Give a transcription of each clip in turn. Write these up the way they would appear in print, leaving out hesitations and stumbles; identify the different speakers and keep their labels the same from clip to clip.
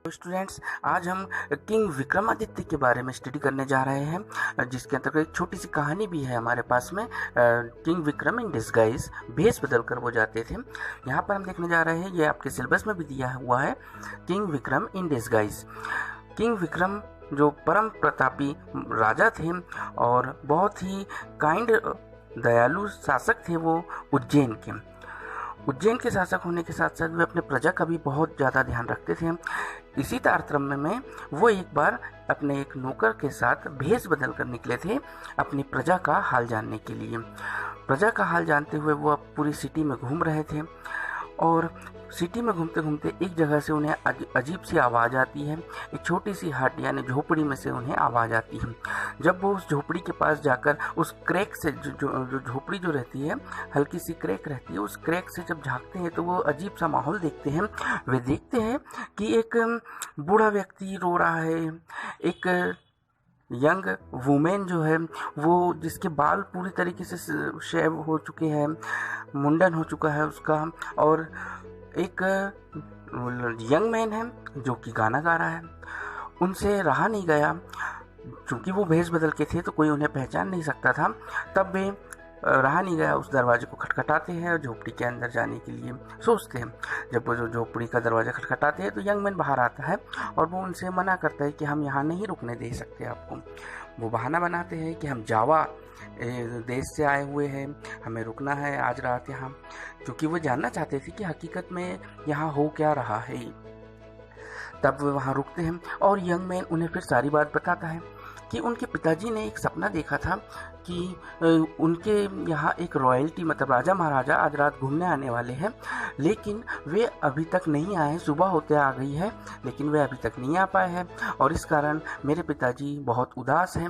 Speaker 1: Students, आज हम king Vikramaditya के बारे में स्टडी करने जा रहे हैं, जिसके अंतर्गत एक छोटी सी कहानी भी है हमारे पास में। किंग विक्रम इन डिस्गाइज, भेष बदल कर वो जाते थे। यहाँ पर हम देखने जा रहे हैं, ये आपके सिलेबस में भी दिया हुआ है, king Vikram in disguise. King Vikram जो परम प्रतापी राजा थे और बहुत ही काइंड दयालु शासक थे, वो उज्जैन के शासक होने के साथ साथ वे अपने प्रजा का भी बहुत ज़्यादा ध्यान रखते थे। इसी तारतम्य में वो एक बार अपने एक नौकर के साथ भेष बदल कर निकले थे अपनी प्रजा का हाल जानने के लिए। प्रजा का हाल जानते हुए वो अब पूरी सिटी में घूम रहे थे और सिटी में घूमते घूमते एक जगह से उन्हें अजीब सी आवाज़ आती है। एक छोटी सी हट यानी झोपड़ी में से उन्हें आवाज़ आती है। जब वो उस झोपड़ी के पास जाकर उस क्रैक से जो झोपड़ी जो रहती है, हल्की सी क्रैक रहती है, उस क्रैक से जब झांकते हैं तो वो अजीब सा माहौल देखते हैं। वे देखते हैं कि एक बूढ़ा व्यक्ति रो रहा है। एक यंग वुमेन जो है वो, जिसके बाल पूरी तरीके से शेव हो चुके हैं, मुंडन हो चुका है उसका, और एक यंग मैन है जो कि गाना गा रहा है। उनसे रहा नहीं गया, चूँकि वो भेष बदल के थे तो कोई उन्हें पहचान नहीं सकता था। तब वे रहा नहीं गया, उस दरवाजे को खटखटाते हैं और झोपड़ी के अंदर जाने के लिए सोचते हैं। जब वो जो झोपड़ी का दरवाज़ा खटखटाते हैं तो यंग मैन बाहर आता है और वो उनसे मना करता है कि हम यहाँ नहीं रुकने दे सकते आपको। वो बहाना बनाते हैं कि हम जावा देश से आए हुए हैं, हमें रुकना है आज रात यहाँ, क्योंकि वो जानना चाहते थे कि हकीकत में यहाँ हो क्या रहा है। तब वो वहाँ रुकते हैं और यंग मैन उन्हें फिर सारी बात बताता है कि उनके पिताजी ने एक सपना देखा था कि उनके यहाँ एक रॉयल्टी मतलब राजा महाराजा आज रात घूमने आने वाले हैं, लेकिन वे अभी तक नहीं आए। सुबह होते आ गई है लेकिन वे अभी तक नहीं आ पाए हैं और इस कारण मेरे पिताजी बहुत उदास हैं।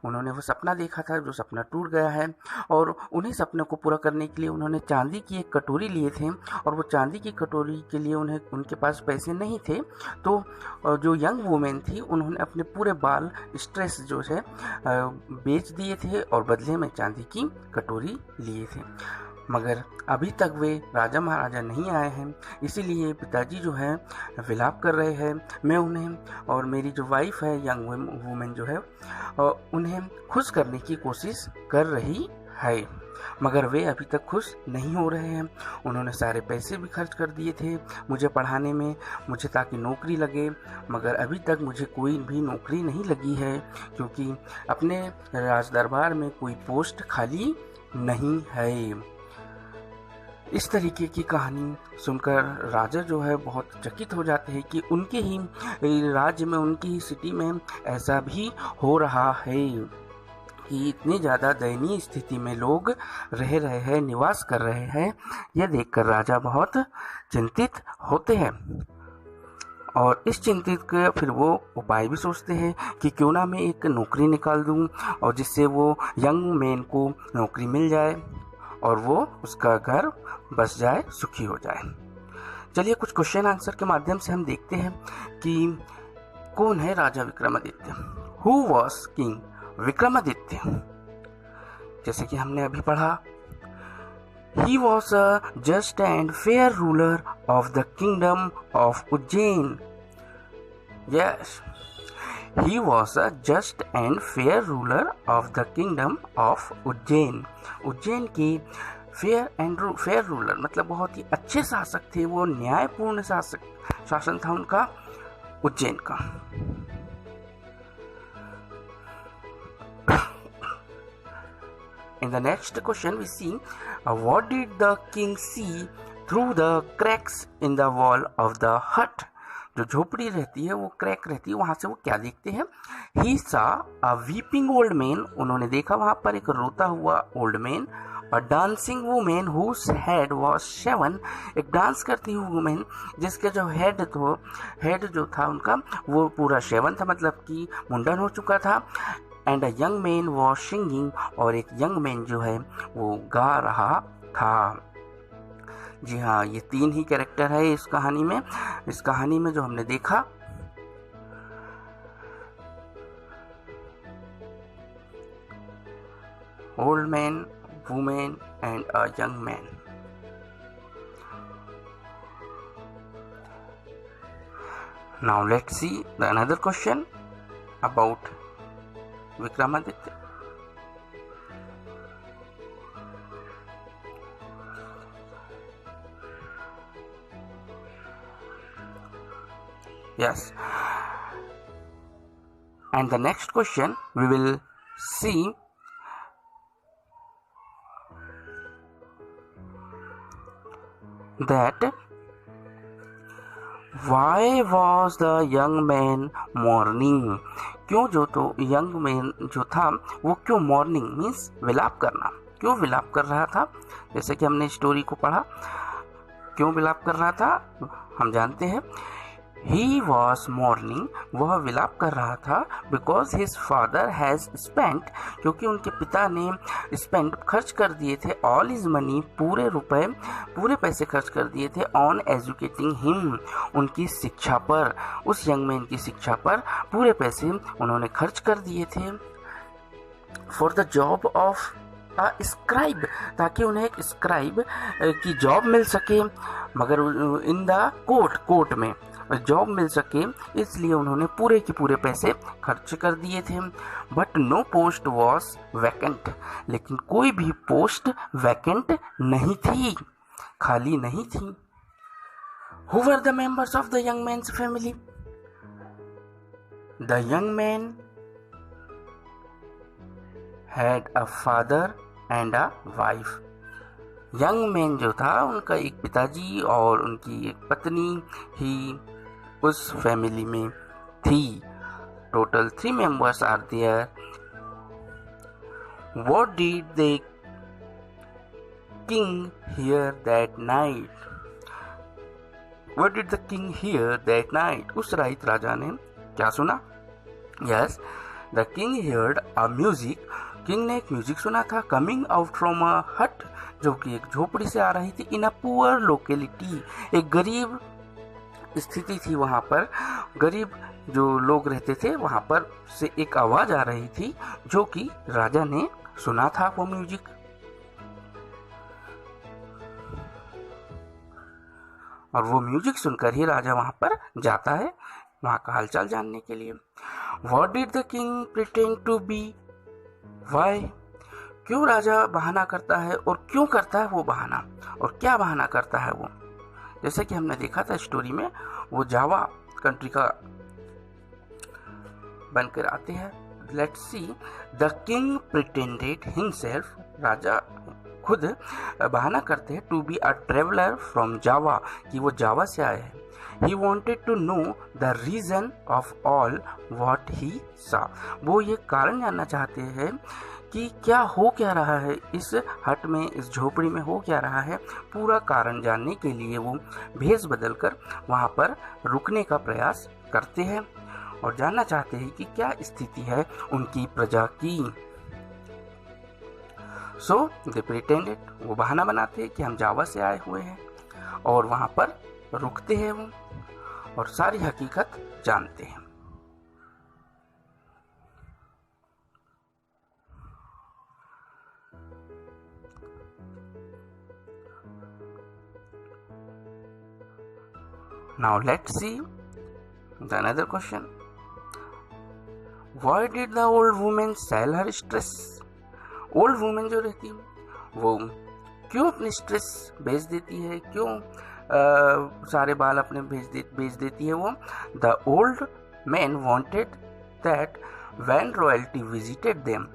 Speaker 1: उन्होंने वो सपना देखा था जो सपना टूट गया है और उन्हीं सपने को पूरा करने के लिए उन्होंने चांदी की एक कटोरी लिए थे और वो चांदी की कटोरी के लिए उन्हें उनके पास पैसे नहीं थे। तो जो यंग वुमेन थी उन्होंने अपने पूरे बाल स्ट्रेस जो है बेच दिए थे और बदले में चांदी की कटोरी लिए थे। मगर अभी तक वे राजा महाराजा नहीं आए हैं, इसीलिए पिताजी जो है विलाप कर रहे हैं। मैं उन्हें और मेरी जो वाइफ है यंग वुमेन जो है उन्हें खुश करने की कोशिश कर रही है, मगर वे अभी तक खुश नहीं हो रहे हैं। उन्होंने सारे पैसे भी खर्च कर दिए थे मुझे पढ़ाने में, मुझे ताकि नौकरी लगे, मगर अभी तक मुझे कोई भी नौकरी नहीं लगी है क्योंकि अपने राज दरबार में कोई पोस्ट खाली नहीं है। इस तरीके की कहानी सुनकर राजा जो है बहुत चकित हो जाते हैं कि उनके ही राज्य में, उनकी ही सिटी में ऐसा भी हो रहा है कि इतनी ज़्यादा दयनीय स्थिति में लोग रह रहे हैं, निवास कर रहे हैं। यह देखकर राजा बहुत चिंतित होते हैं और इस चिंतित के फिर वो उपाय भी सोचते हैं कि क्यों ना मैं एक नौकरी निकाल दूं और जिससे वो यंग मैन को नौकरी मिल जाए और वो उसका घर बस जाए, सुखी हो जाए। चलिए कुछ क्वेश्चन आंसर के माध्यम से हम देखते हैं कि कौन है राजा Vikramaditya. Who was king Vikramaditya? जैसे कि हमने अभी पढ़ा, he was a just and fair ruler of the kingdom of Ujjain. Yes, he was a just and fair ruler of the kingdom of Ujjain. Ujjain के फेयर रूलर मतलब बहुत ही अच्छे शासक थे वो, न्यायपूर्ण शासन था उनका उज्जैन का। In the next question we see what did the king see through the cracks in the wall of the hut? जो झोपड़ी रहती है वो क्रैक रहती है, वहां से वो क्या देखते हैं? He saw a weeping old man. उन्होंने देखा वहां पर एक रोता हुआ old man. A dancing woman whose head was shaven. एक डांस करती हुई वुमेन जिसके जो हेड जो था उनका वो पूरा शेवन था, मतलब कि मुंडन हो चुका था। And a young man was singing, और एक यंग मैन जो है वो गा रहा था। जी हाँ, ये तीन ही कैरेक्टर है इस कहानी में। इस कहानी में जो हमने देखा, old man, women and a young man. Now let's see the another question about Vikramaditya. Yes. And the next question we will see that why was the young man mourning? क्यों जो तो यंग मैन जो था वो क्यों morning means विलाप करना, क्यों विलाप कर रहा था? जैसे कि हमने स्टोरी को पढ़ा, क्यों विलाप कर रहा था हम जानते हैं। He was mourning, वह विलाप कर रहा था because his father has spent, क्योंकि उनके पिता ने spent खर्च कर दिए थे all his money, पूरे पैसे खर्च कर दिए थे on educating him, उनकी शिक्षा पर, उस यंग मैन की शिक्षा पर पूरे पैसे उन्होंने खर्च कर दिए थे। for the job of scribe, ताकि उन्हें एक स्क्राइब की जॉब मिल सके, मगर इन द कोर्ट में जॉब मिल सके, इसलिए उन्होंने पूरे के पूरे पैसे खर्च कर दिए थे। But no post was vacant, लेकिन कोई भी पोस्ट वैकेंट नहीं थी, खाली नहीं थी। Who were the members of the young man's family? The young man had a father and a wife. Young man जो था उनका एक पिताजी और उनकी एक पत्नी ही उस फैमिली में थी। Total 3 members are there. What did the king hear that night? What did the king hear that night? उस रात राजा ने क्या सुना? Yes, the king heard a music. King ने एक म्यूजिक सुना था कमिंग आउट फ्रॉम अ हट, जो कि एक झोपड़ी से आ रही थी। इन अ पुअर लोकेलिटी, एक गरीब स्थिति थी, वहां पर गरीब जो लोग रहते थे वहां पर से एक आवाज आ रही थी जो कि राजा ने सुना था वो म्यूजिक। और वो म्यूजिक सुनकर ही राजा वहां पर जाता है वहां का हालचाल जानने के लिए। What did the king pretend to be? Why, क्यों राजा बहाना करता है और क्यों करता है वो बहाना, और क्या बहाना करता है वो? जैसे कि हमने देखा था स्टोरी में, वो जावा कंट्री का बनकर आते हैं। Let's see, the king pretended himself, राजा खुद बहाना करते हैं to be a traveller from Java, कि वो जावा से आए हैं। He wanted to know the reason of all what he saw. वो ये कारण जानना चाहते हैं कि क्या हो क्या रहा है इस हट में, इस झोपड़ी में हो क्या रहा है। पूरा कारण जानने के लिए वो भेष बदलकर वहाँ पर रुकने का प्रयास करते हैं और जानना चाहते हैं कि क्या स्थिति है उनकी प्रजा की। So they pretended, वो बहाना बनाते हैं कि हम जावा से आए हुए हैं, और वहाँ पर रुकते हैं वो और सारी हकीकत जानते हैं। Now let's see the another question. Why did the old woman sell her stress? Old women जो रहती है वो क्यों अपनी स्ट्रेस बेच देती है, क्यों सारे बाल अपने बेच देती है वो? The old man wanted that when royalty visited them.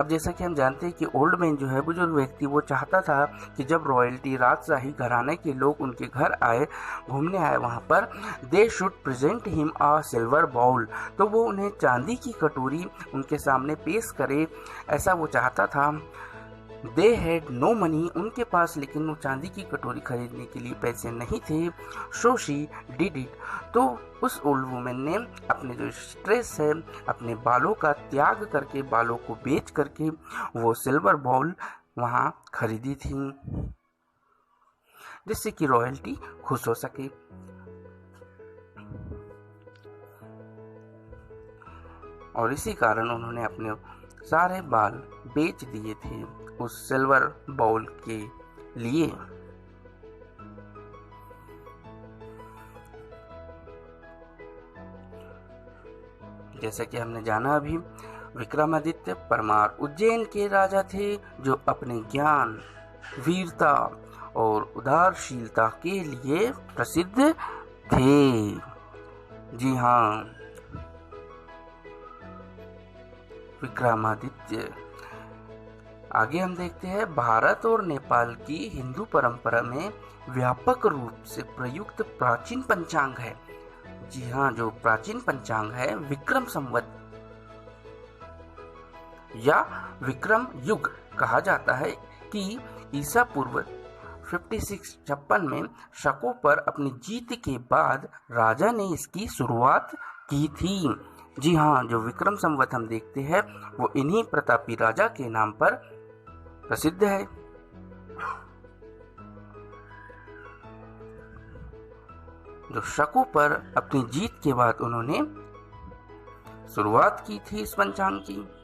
Speaker 1: अब जैसा कि हम जानते हैं कि ओल्ड मैन जो है, बुजुर्ग व्यक्ति, वो चाहता था कि जब रॉयल्टी, राजशाही घराने के लोग उनके घर आए, घूमने आए वहाँ पर, they should present him a silver bowl, तो वो उन्हें चांदी की कटोरी उनके सामने पेश करे, ऐसा वो चाहता था। दे हैड नो मनी, उनके पास लेकिन वो चांदी की कटोरी खरीदने के लिए पैसे नहीं थे। सो शी डिड इट, तो उस ओल्ड वुमेन ने अपने जो स्ट्रेस है, अपने बालों का त्याग करके, बालों को बेच करके वो सिल्वर बाउल वहाँ खरीदी थी, जिससे कि रॉयल्टी खुश हो सके। और इसी कारण उन्होंने अपने सारे बाल बेच दिए थे उस सिल्वर बाउल के लिए। जैसा कि हमने जाना अभी, विक्रमादित्य परमार उज्जैन के राजा थे जो अपने ज्ञान, वीरता और उदारशीलता के लिए प्रसिद्ध थे। जी हाँ, विक्रमादित्य। आगे हम देखते हैं, भारत और नेपाल की हिंदू परंपरा में व्यापक रूप से प्रयुक्त प्राचीन पंचांग है। जी हाँ, जो प्राचीन पंचांग है विक्रम संवत या विक्रम युग कहा जाता है कि ईसा पूर्व 56 में शकों पर अपनी जीत के बाद राजा ने इसकी शुरुआत की थी। जी हाँ, जो विक्रम संवत हम देखते हैं वो इन्हीं प्रतापी राजा के नाम पर प्रसिद्ध है। जो शकों पर अपनी जीत के बाद उन्होंने शुरुआत की थी इस पंचांग की।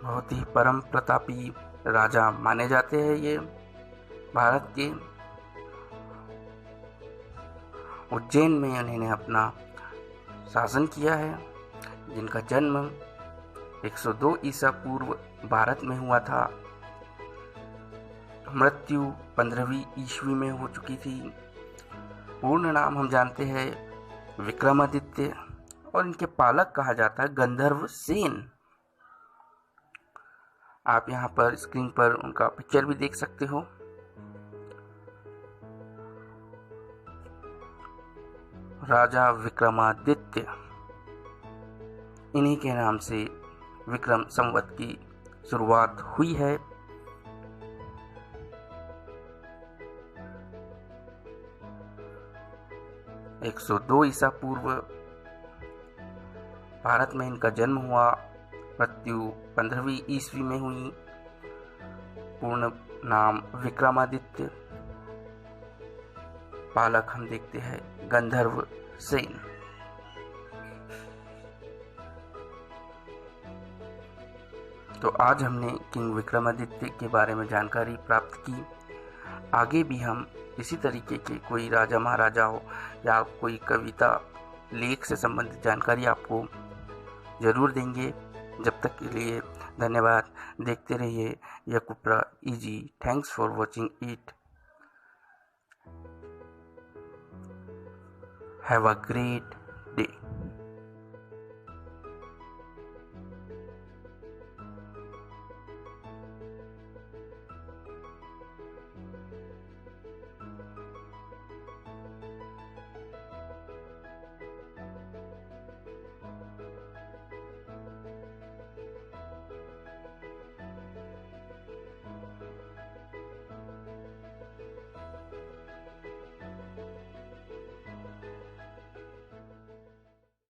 Speaker 1: बहुत ही परम प्रतापी राजा माने जाते हैं ये भारत के। उज्जैन में उन्होंने अपना शासन किया है, जिनका जन्म 102 ईसा पूर्व भारत में हुआ था। मृत्यु 15वीं ईस्वी में हो चुकी थी। पूर्ण नाम हम जानते हैं विक्रमादित्य, और इनके पालक कहा जाता है गंधर्व सेन। आप यहाँ पर स्क्रीन पर उनका पिक्चर भी देख सकते हो। राजा विक्रमादित्य, इन्हीं के नाम से विक्रम संवत की शुरुआत हुई है। एक 102 ईसा पूर्व भारत में इनका जन्म हुआ। मृत्यु 15वीं ईस्वी में हुई। पूर्ण नाम विक्रमादित्य। पालक हम देखते हैं गंधर्व सेन। तो आज हमने किंग विक्रमादित्य के बारे में जानकारी प्राप्त की। आगे भी हम इसी तरीके के कोई राजा महाराजाओं या कोई कविता लेख से संबंधित जानकारी आपको जरूर देंगे। जब तक के लिए धन्यवाद। देखते रहिए यकुप्रा easy. Thanks for watching it. Have a great